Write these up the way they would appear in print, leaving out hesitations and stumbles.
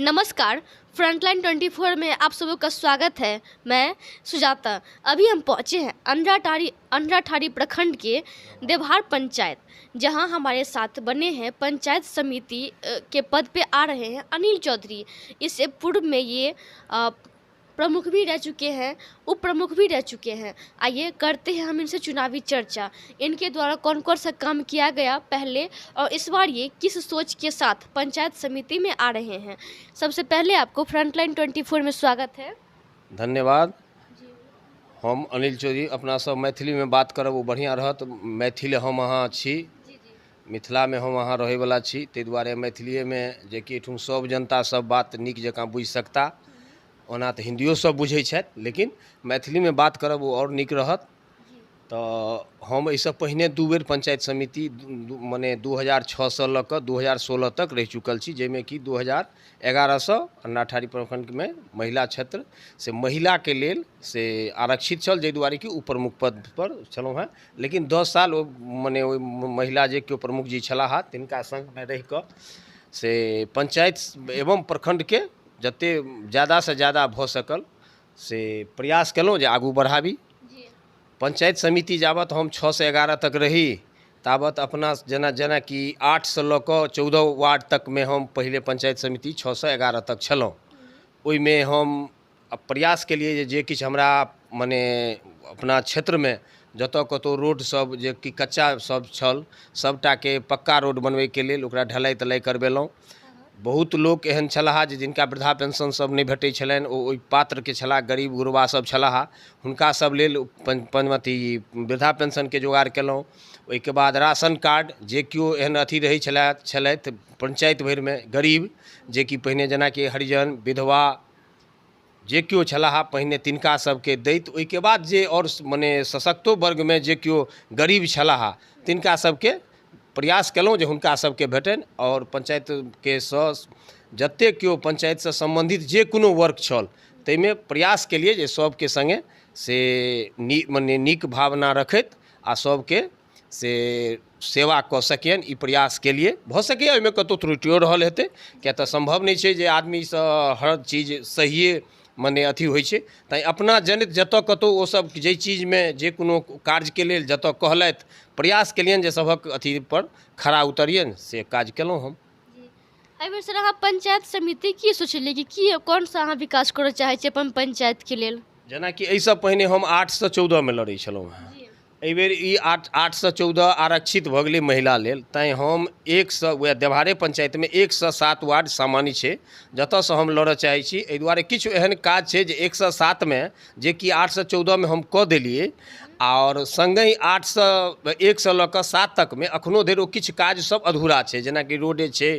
नमस्कार। फ्रंटलाइन 24 में आप सबों का स्वागत है। मैं सुजाता। अभी हम पहुंचे हैं अंधराठाड़ी प्रखंड के देवहार पंचायत, जहां हमारे साथ बने हैं पंचायत समिति के पद पे आ रहे हैं अनिल चौधरी। इससे पूर्व में ये प्रमुख भी रह चुके हैं, उप प्रमुख भी रह चुके हैं। आइए करते हैं हम इनसे चुनावी चर्चा। इनके द्वारा कौन कौन सा काम किया गया पहले और इस बार ये किस सोच के साथ पंचायत समिति में आ रहे हैं। सबसे पहले आपको फ्रंटलाइन 24 में स्वागत है। धन्यवाद। हम अनिल चौधरी अपना सब मैथिली में बात करब वो बढ़िया रहत। मैथिल हम अहाँ छी, मिथिला में हम अहाँ रहे वाला छी, ताहि दुआरे मैथिलीए में जे कि एठुम सब जनता सब बात नीक जकाँ बुझि सकता। ओना तऽ हिंदियो सब बुझै छथि, लेकिन मैथिली में बात करब वो और नीक रहत। तो हम एहिसँ पहिने 2 बेर पंचायत समिति मने 2006 से लऽ कऽ 2016 तक रह चुकल छी, जाहिमे कि 2011 से अंधराठाड़ी प्रखंड में महिला क्षेत्र से महिला के लेल से आरक्षित छल, जाहि दुआरे कि उपप्रमुख पद पर छलहुँ हेँ। लेकिन 10 साल मने महिला जे केओ प्रमुख जी छलाह तिनका संग रहि कऽ से पंचायत एवं प्रखंड के जते ज़्यादा से ज़्यादा भऽ सकल से प्रयास केलहुँ जे आगू बढ़ाबी। पंचायत समिति जाबत हम 6 से 11 तक रही ताबत अपना जेना कि 8 से लऽ कऽ 14 वार्ड तक में हम पहले पंचायत समिति 6 से 11 तक छलहुँ। ओहिमे हम प्रयास केलिए जे किछु हमरा मने अपना क्षेत्र में जतऽ कतौ रोड सब जे कि कच्चा सब छल सबटा के पक्का रोड बनबै के लेल ओकरा ढलाई तलाई करबेलहुँ। बहुत लोग एहन छलाह जे जिनका वृद्धा पेंशन सब नहीं भेटै छलनि, ओहि पात्र के छलाह, गरीब गुरबा सब छलाह, हुनका सब लेल वृद्धा पेंशन के जोगाड़ केलहुँ। ओहिके बाद राशन कार्ड जे केओ एहन अथी रहै छलथि पंचायत भरि में गरीब, जे कि पहिने जेनाकि हरिजन विधवा जे केओ छलाह पहिने तिनका सबके दैत। ओहिके बाद जे और मने सशक्तो वर्ग में जे केओ गरीब छलाह तिनका सबके प्रयास केलहुँ जे हुनका सबके भेटनि। और पंचायत के जते केओ पंचायत से संबंधित जे कोनो वर्क छल ताहिमे प्रयास केलिए जे सबके संगे से मने नीक भावना रखैत आ सबके से सेवा कऽ सकियनि, ई प्रयास केलिए। भऽ सकैए ओहिमे कतहु त्रुटियो रहल हेतै, किएक तऽ संभव नहीं छै जे आदमीसँ हर चीज सहिए मने अथी होइ छै। तैँ अपना जनित जतऽ कतहु ओ सब जे चीज में जे कोनो कार्य के लेल जतऽ कहलथि प्रयास केलियनि जे सभक अथी पर खड़ा उतरियनि, से काज केलहुँ हम। एहि बेर सर अहाँ पंचायत समिति की सोचलिए कि कौन सा अहाँ विकास करऽ चाहै छी अपन पंचायत के लेल। जेनाकि एहिसँ पहिने हम 8 से 14 में लड़ै छलहुँ हेँ। एहि बेर ई 8 से 14 आरक्षित भऽ गेलै महिला लेल। तैँ हम 1 से वएह देवहारे पंचायत में 1 से 7 वार्ड सामान्य छै जतऽसँ हम लड़ऽ चाहै छी। एहि दुआरे किछु एहन काज छै जे 1 से 7 में जे कि 8 से 14 में हम कऽ देलिए, और संगहि 1 से लऽ कऽ 7 तक में अखनो धरि ओ किछु काज सब अधूरा छै। जेनाकि रोडे छै,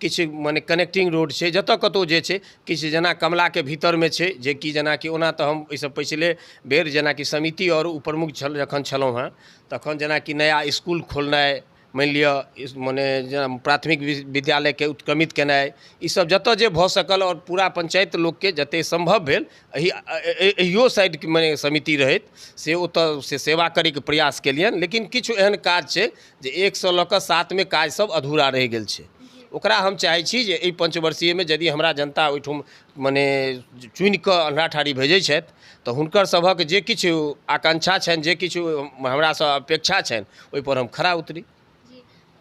किछु मने कनेक्टिंग रोड छै, जतऽ कतहु जे छै किछु जेना कमला के भीतर में छै, जे कि जेनाकि ओना तऽ हम एहिसँ पछिले बेर जेनाकि समिति और उपप्रमुख जखन छलहुँ हेँ तखन जेनाकि नया स्कूल खोलनाइ, मानि लिअ मने जेना प्राथमिक विद्यालय के उत्क्रमित केनाइ, ई सब जतऽ जे भऽ सकल और पूरा पंचायत लोग के जते संभव भेल एहियो साइड के मने समिति रहैत से ओतऽ से सेवा करैके प्रयास केलियनि। लेकिन किछु एहन काज छै जे 1 से लऽ कऽ 7 में काज सब अधूरा रहि गेल छै। ओकरा हम चाहै छी जे एहि पंचवर्षीय में यदि हमरा जनता ओहिठुम मने चुनि कऽ अंधराठाड़ी भेजै छथि तऽ हुनकर सभक जे किछु आकांक्षा छनि, जे किछु हमरासँ अपेक्षा छनि, ओहिपर हम खड़ा उतरी।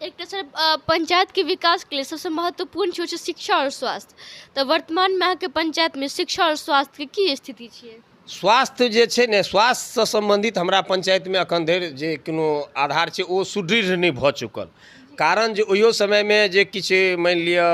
एक सर पंचायत के विकास के लिए सबसे महत्वपूर्ण छै शिक्षा और स्वास्थ्य। तो वर्तमान में अहाँके पंचायत में शिक्षा और स्वास्थ्य के की स्थिति छै। स्वास्थ्य जे छै ने, स्वास्थ्य से संबंधित हमरा पंचायत में अखन धरि जे कोनो आधार छै ओ सुदृढ़ नहीं भऽ चुकल। कारण जे ओहियो समय में जे किछु मानि लिअ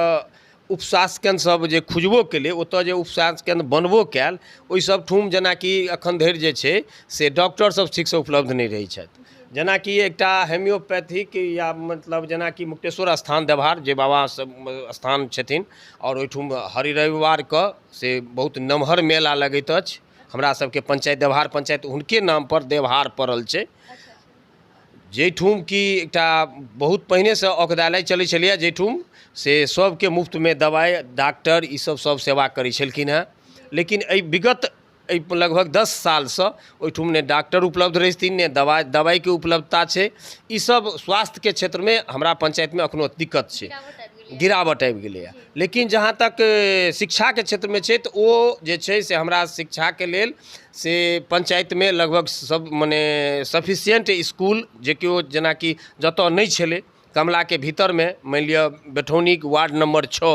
उपस्वास्थ्य केन्द्र सब जे खुजबो केलै, ओतऽ जे उपस्वास्थ्य केन्द्र बनबो कैल, ओहि सब ठुम जेनाकि अखन धरि जे छै से डॉक्टर सब ठीक से उपलब्ध नहीं रहै छथि। जेनाकि एकटा हेमियोपैथिक या मतलब जेनाकि मुक्तेश्वर स्थान देवहार जे बाबा स्थान छथिन, और ओहिठुम हर रविवार के से बहुत नमहर मेला लगैत अछि। हमरा सबके पंचायत देवहार पंचायत हुनके नाम पर देवहार पड़ल छै, जेठुम कि एकटा बहुत पहिने से औषधालय चलै छलैए, जेठुम से सबके मुफ्त में दवाई डॉक्टर ई सब सेवा करै छलखिन हेँ। लेकिन एहि विगत लगभग 10 साल से ओहिठुम ने डॉक्टर उपलब्ध रहै छथिन, ने दवाई के उपलब्धता छै। ई सब स्वास्थ्य के क्षेत्र में हमरा पंचायत में अखनो दिक्कत छै। गिरावट आबि गेलैए। लेकिन जहाँ तक शिक्षाके क्षेत्रमे छै तऽ ओ जे छै से हमरा शिक्षाके लेल से पंचायतमे लगभग सब मने सफिशिएंट स्कूल जे कि ओ जेनाकि जतऽ नहि छलै कमलाके भीतरमे मानि लिअ बेठौनीक वार्ड नंबर 6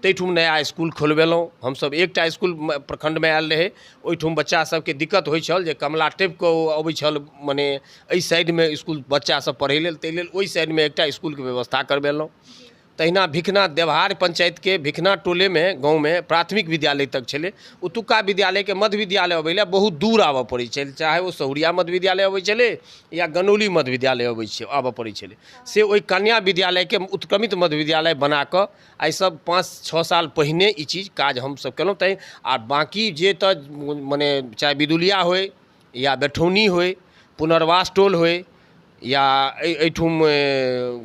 ताहिठुम नया स्कूल खोलबेलहुँ हमसब। एकटा स्कूल प्रखंडमे आयल रहै, ओहिठुम बच्चा सबके दिक्कत होइ छल जे कमला टेपके ओ अबै छल मने एहि साइडमे स्कूल बच्चासब पढ़ै लेल, ताहि लेल ओहि साइडमे एकटा स्कूलके व्यवस्था करबेलहुँ। तहिना भिखना देवहार पंचायतके भिखना टोलेमे गाँवमे प्राथमिक विद्यालय तक छलै। ओतुका विद्यालयके मध्य विद्यालय अबै लए बहुत दूर आबऽ पड़ै छलै, चाहे ओ सहुरिया मध्य विद्यालय अबै छलै या गनौली मध्य विद्यालय आबऽ पड़ै छलै। से ओहि कन्या विद्यालयके उत्क्रमित मध्य विद्यालय बना कऽ आइ सब 5-6 साल पहिने ई चीज काज हमसब केलहुँ। तैँ आ बाँकी जे तऽ मने चाहे बिदुलिया होय या बेठौनी होय, पुनर्वास टोल होय या एहिठुम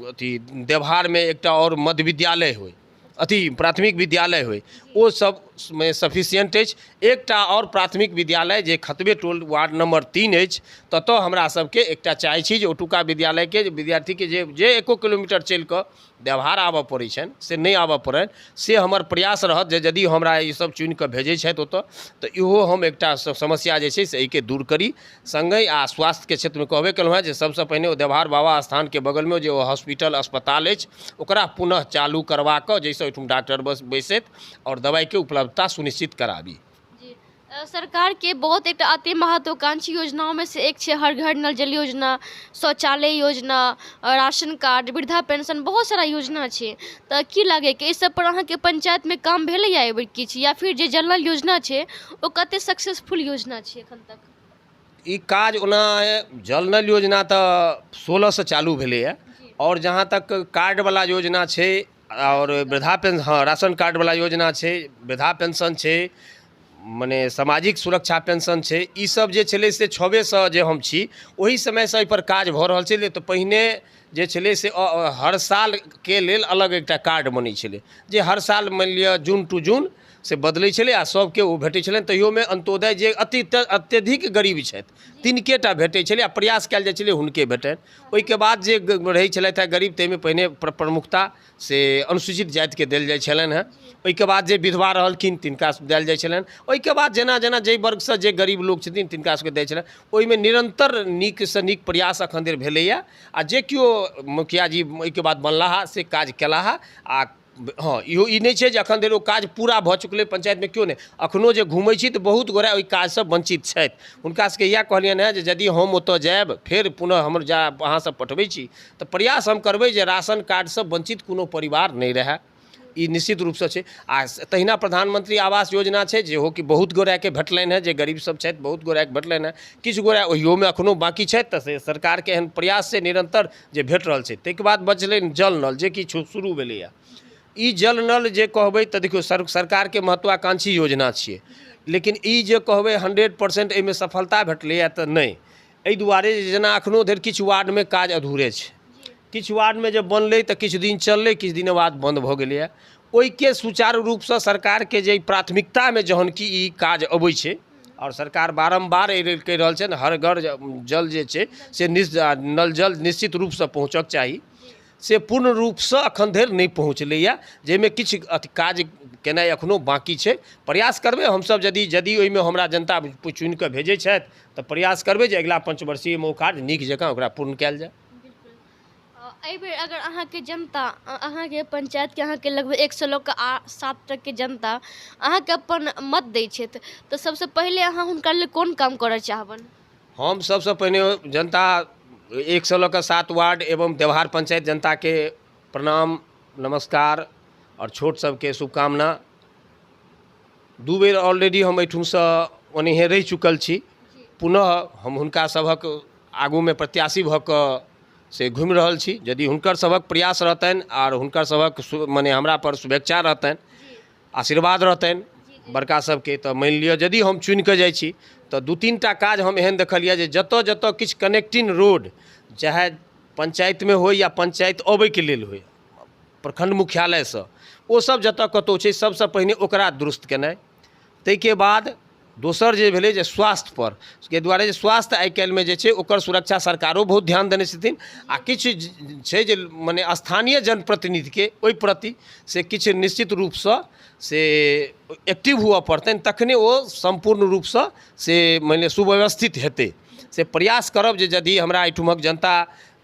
अथी देवहारमे एकटा और मध्य विद्यालय होय, अथी प्राथमिक विद्यालय होय, ओ सब में सफिशिएंट अछि। एकटा और प्राथमिक विद्यालय जे खतबे टोल वार्ड नंबर 3 अछि, ततऽ हमरा सबके एकटा चाहै छी जे ओतुका विद्यालयके विद्यार्थीके जे 1 किलोमीटर चलि कऽ देवहार आबऽ पड़ै छनि से नहि आबऽ पड़नि। से हमर प्रयास रहत जे यदि हमरा ई सब चुनि कऽ भेजै छथि ओतऽ तऽ इहो हम एकटा समस्या जे छै से एहिके दूर करी। संगहि आ स्वास्थ्यके क्षेत्रमे कहबे केलहुँ हेँ जे सबसँ पहिने ओ देवहार बाबा स्थानके बगलमे जे ओ हॉस्पिटल अस्पताल अछि ओकरा पुनः चालू करवा कऽ जाहिसँ ओहिठुम डॉक्टर बैसैत और दवाइके उपलब्धता सुनिश्चित कराबी। सरकार के बहुत एक अति महत्वाकांक्षी योजनाओं में से एक है हर घर नल जल योजना, शौचालय योजना, राशन कार्ड, वृद्धा पेंशन, बहुत सारा योजना है। तो की लगे कि इस सब पर अहाँ के पंचायत में काम भेलै या एबेर किछ, या फिर जे जल नल योजना है वो कते सक्सेसफुल योजना है एखन तक? ई काज ओना जल नल योजना तऽ 16 से चालू भेलैए और जहाँ तक कार्ड वाला योजना छै और वृद्धा पेंशन, हाँ राशन कार्ड वाला योजना छै, वृद्धा पेंशन छै, मने सामाजिक सुरक्षा पेंशन छै, ई सब जे छलै से 6 से जे हम छी ओही समयसँ एहिपर काज भऽ रहल छलै। तऽ पहिने जे छलै से हर सालके लेल अलग एकटा कार्ड बनै छलै जे हर साल मानि लिअ जून टू जून से बदलै छलै आ सबके ओ भेटै छलनि। तैयोमे अंत्योदय जे अत्यधिक गरीब छथि तिनके टा भेटै छलै आ प्रयास कयल जाइ छलै हुनके भेटनि। ओहिके बाद जे रहै छलथि हैं गरीब ताहिमे पहिने प्रमुखता से अनुसूचित जातिके देल जाइ छलनि हैं। ओहिके बाद जे विधवा रहलखिन तिनका देल जाइ छलनि। ओहिके बाद जेना जेना जाहि वर्गसँ जे गरीब लोक छथिन तिनका सबके दै छलनि। ओहिमे निरंतर नीकसँ नीक प्रयास एखन धरि भेलैए आ जे केओ मुखिया जी ओहिके बाद बनलाहा से काज केलाहा। आ हाँ इहो ई नहि छै जे एखन धरि ओ काज पूरा भऽ चुकलै पंचायतमे, केओ नहि। एखनहु जे घुमै छी तऽ बहुत गोरे ओहि काजसँ वंचित छथि। हुनका सबके इएह कहलियनि हैं जे यदि हम ओतऽ जायब फेर पुनः हमर अहाँसब पठबै छी तऽ प्रयास हम करबै जे राशन कार्डसँ वंचित कोनो परिवार नहि रहै। ई निश्चित रूपसँ छै। आ तहिना प्रधानमंत्री आवास योजना छै जेहो कि बहुत गोरेके भेटलनि हैं, जे गरीब सब छथि बहुत गोरेके भेटलनि हैं। किछु गोरे ओहियोमे एखनो बाँकी छथि तऽ से सरकारके एहन प्रयास छै निरंतर जे भेट रहल छै। ताहिके बाद बचलै जल नल जे कि शुरू भेलैए। ई जल नल जे कहबै तऽ देखियौ सरकारके महत्वाकांक्षी योजना छियै, लेकिन ई जे कहबै 100% एहिमे सफलता भेटलैए तऽ नहि। एहि दुआरे जेना एखनो धरि किछु वार्डमे काज अधूरे छै, किछु वार्डमे जे बनलै तऽ किछु दिन चललै, किछु दिन बाद बंद भऽ गेलैए। ओहिके सुचारू रूपसँ सरकारके जे प्राथमिकतामे जहन कि ई काज अबै छै और सरकार बारम्बार एहि लेल कहि रहल छै हर घर जल जे छै से नल जल निश्चित रूपसँ पहुँचक चाही, से पूर्ण रूपसँ एखन धरि नहि पहुँचलैए, जाहिमे किछु काज केनाइ एखनो बाँकी छै। प्रयास करबै हमसब, यदि ओहिमे हमरा जनता चुनि कऽ भेजै छथि तऽ प्रयास करबै जे अगिला 5 वर्षीयमे ओ काज नीक जकाँ ओकरा पूर्ण कयल जाय। एहि बेर अगर अहाँके जनता अहाँके पंचायतके अहाँके लगभग 100 लोग के 7 तक के जनता अहाँके अपन मत दै छथि तऽ सबसँ पहिले अहाँ हुनका लेल कोन काम करऽ चाहबनि? हम सबसँ पहिने जनता 107 वार्ड एवं देवहार पंचायत जनता के प्रणाम नमस्कार और छोट सबके शुभकामना। 2 बेर ऑलरेडी हम एहिठुमसँ ओनाहिए रहि चुकल छी। पुनः हम हुनका सभक आगूमे प्रत्याशी भऽ कऽ से घुमि रहल छी। यदि हुनकर सभक प्रयास रहतनि और हुनकर सभक मने हमरा पर शुभेच्छा रहतनि, आशीर्वाद रहतनि बड़का सबके, तऽ मानि लिअ यदि हम चुनि कऽ जाइ छी तऽ 2-3 टा काज हम एहन देखलिए जे जतऽ जतऽ किछु कनेक्टिंग रोड चाहे पंचायतमे होय या पंचायत अबैके लेल होय प्रखंड मुख्यालयसँ, ओ सब जतऽ कतहु छै सबसँ पहिने ओकरा दुरुस्त केनाइ। ताहिके बाद दोसर जे भेलै जे स्वास्थ्य पर के दुआरे जे स्वास्थ्य आइ काल्हिमे जे छै ओकर सुरक्षा सरकारो बहुत ध्यान देने छथिन आ किछु छै जे मने स्थानीय जनप्रतिनिधिके ओहि प्रति से किछु निश्चित रूपसँ से एक्टिव हुअ पड़तनि, तखने ओ सम्पूर्ण रूपसँ से मानि लिअ सुव्यवस्थित हेतै। से प्रयास करब जे यदि हमरा एहिठुमक जनता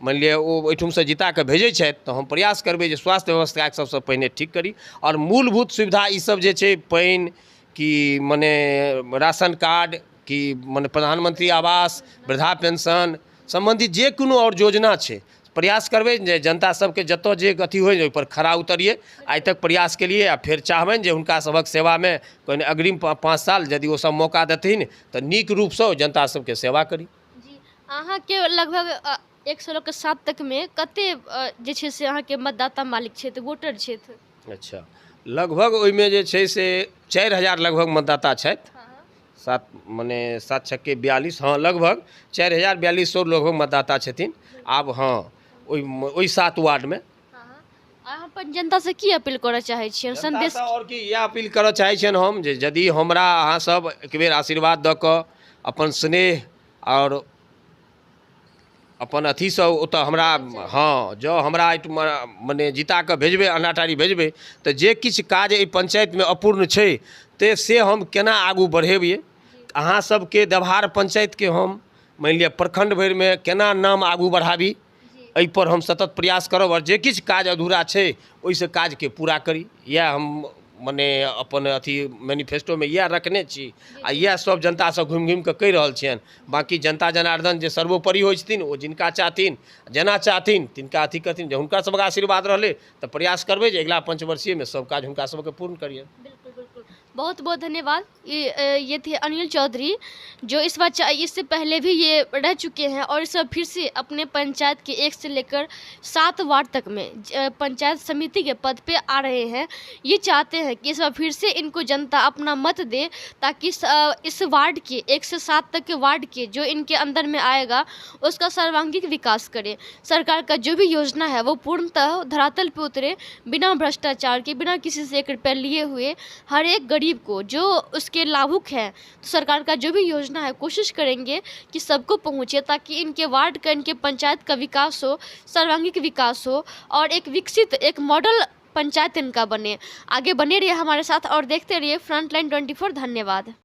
मानि लिअ ओ ओहिठुमसँ जिता कऽ भेजै छथि तऽ हम प्रयास करबै जे स्वास्थ्य व्यवस्थाके सबसँ पहिने ठीक करी आओर मूलभूत सुविधा ईसब जे छै पानि कि मने राशन कार्ड कि मने प्रधानमंत्री आवास, वृद्धा पेंशन सम्बन्धित जे कोनो आओर योजना छै प्रयास करबै जे जनता सबके जतऽ जे अथी होइ ओहिपर खड़ा उतरिए। आइ तक प्रयास केलिए आ फेर चाहबनि जे हुनका सभक सेवामे कनि अग्रिम 5 साल यदि ओ सब मौका देथिन तऽ नीक रूपसँ ओ जनता सबके सेवा करी। जी अहाँके लगभग 100 के 7 तक में कते जे छै से अहाँके मतदाता मालिक छथि, वोटर छथि? अच्छा, लगभग ओहिमे जे छै से 4000 लगभग मतदाता छथि। 7 मने 7 छक्के 42, हाँ लगभग 4400 लगभग मतदाता छथिन। आब हाँ ओहि 7 वार्डमे अहाँ अपन जनता से की अपील करऽ चाहै छियनि? संदेश और की इएह अपील करऽ चाहै छियनि हम जे यदि हमरा अहाँ सब एक बेर आशीर्वाद दऽ कऽ अपन स्नेह और अपन अथीसँ ओतऽ हमरा हाँ जँ हमरा एहिठमा मने जिता कऽ भेजबै, अन्नाटारी भेजबै तऽ जे किछु काज एहि पंचायतमे अपूर्ण छै तऽ से हम केना आगू बढ़ेबिए। अहाँ सबके देवहार पंचायतके हम मानि लिअ प्रखंड भरिमे केना नाम आगू बढ़ाबी एहिपर हम सतत प्रयास करब और जे किछु काज अधूरा छै ओहिसँ काजके पूरा करी। इएह हम मने अपन अथी मैनिफेस्टोमे इएह रखने छी आ इएह सब जनतासँ घुमि घुमि कऽ कहि रहल छियनि। बाँकी जनता जनार्दन जे सर्वोपरि होइ छथिन ओ जिनका चाहथिन जेना चाहथिन तिनका अथी करथिन। जे हुनका सबके आशीर्वाद रहलै तऽ प्रयास करबै जे अगिला पंचवर्षीयमे सब काज हुनका सबके पूर्ण करिए। बिल्कुल बिल्कुल, बहुत बहुत धन्यवाद। ये थे अनिल चौधरी जो इस बार इससे पहले भी ये रह चुके हैं और इस बार फिर से अपने पंचायत के 1 से लेकर 7 वार्ड तक में पंचायत समिति के पद पे आ रहे हैं। ये चाहते हैं कि इस बार फिर से इनको जनता अपना मत दे ताकि इस वार्ड के 1 से 7 तक के वार्ड के जो इनके अंदर में आएगा उसका सर्वांगीण विकास करे। सरकार का जो भी योजना है वो पूर्णतः धरातल पे उतरे, बिना भ्रष्टाचार के, बिना किसी से 1 रुपया लिए हुए हर एक गरीब को जो उसके लाभुक है। तो सरकार का जो भी योजना है कोशिश करेंगे कि सबको पहुंचे ताकि इनके वार्ड का, इनके पंचायत का विकास हो, सर्वांगीण विकास हो और एक विकसित एक मॉडल पंचायत इनका बने। आगे बने रहिए हमारे साथ और देखते रहिए फ्रंटलाइन 24। धन्यवाद।